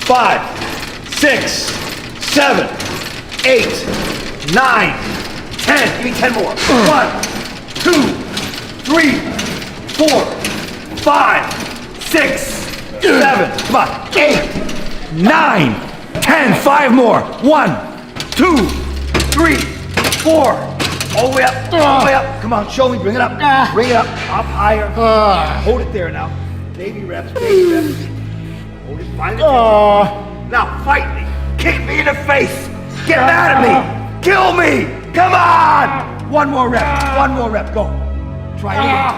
5, 6, 7, 8, 9, 10. Give me 10 more. 1, 2, 3, 4, 5, 6, 7. Come on. 8, 9, 10. 5 more. 1, 2, 3, 4. All the way up. All the way up. Come on, show me. Bring it up. Bring it up. Up higher. Hold it there now. Baby reps. Baby reps. Hold it. Find it. Now fight me. Kick me in the face. Get mad at me. Kill me. Come on. One more rep. One more rep. Go. Try it again.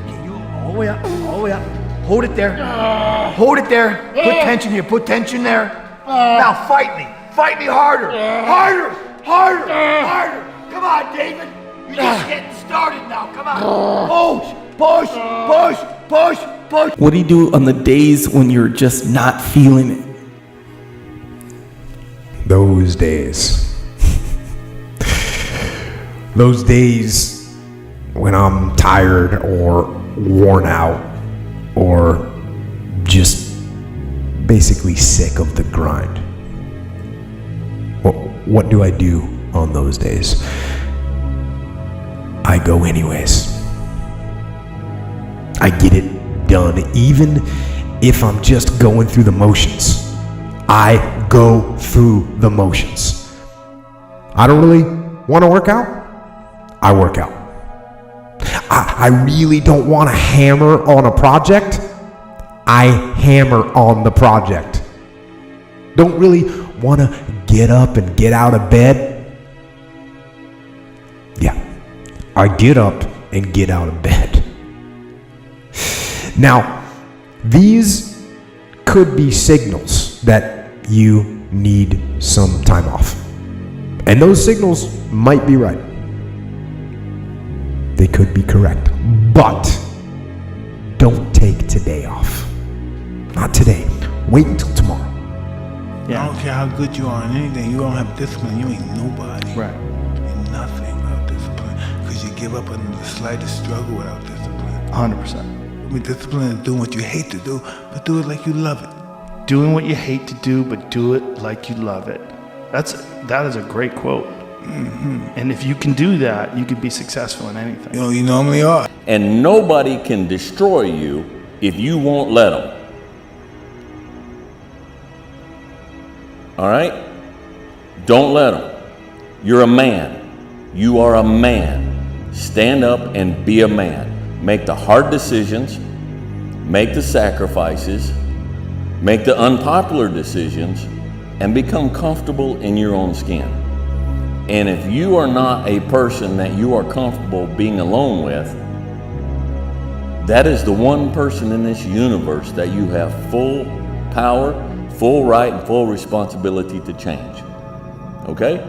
Okay, you all the way up. All the way up. Hold it there. Hold it there. Put tension here. Put tension there. Now fight me. Fight me harder. Harder. Harder. Harder. Come on, David. You're just getting started now. Come on. Push. Push. Push. Push. Push. What do you do on the days when you're just not feeling it? Those days. Those days when I'm tired or worn out or just basically sick of the grind. What do I do on those days? I go anyways. I get it done, even if I'm just going through the motions. I go through the motions. I don't really want to work out. I work out. I really don't want to hammer on a project. I hammer on the project. Don't really want to get up and get out of bed. Yeah, I get up and get out of bed. Now, these could be signals that you need some time off. And those signals might be right. They could be correct. But don't take today off. Not today. Wait until tomorrow. I don't care how good you are in anything. You don't have discipline. You ain't nobody. Right. Ain't nothing without discipline. Because you give up on the slightest struggle without discipline. 100%. I mean, discipline is doing what you hate to do, but do it like you love it. Doing what you hate to do, but do it like you love it. That is a great quote. Mm-hmm. And if you can do that, you can be successful in anything. You know, you normally are. And nobody can destroy you if you won't let them. All right? Don't let them. You're a man. You are a man. Stand up and be a man. Make the hard decisions. Make the sacrifices. Make the unpopular decisions. And become comfortable in your own skin. And if you are not a person that you are comfortable being alone with, that is the one person in this universe that you have full power, full right, and full responsibility to change. Okay?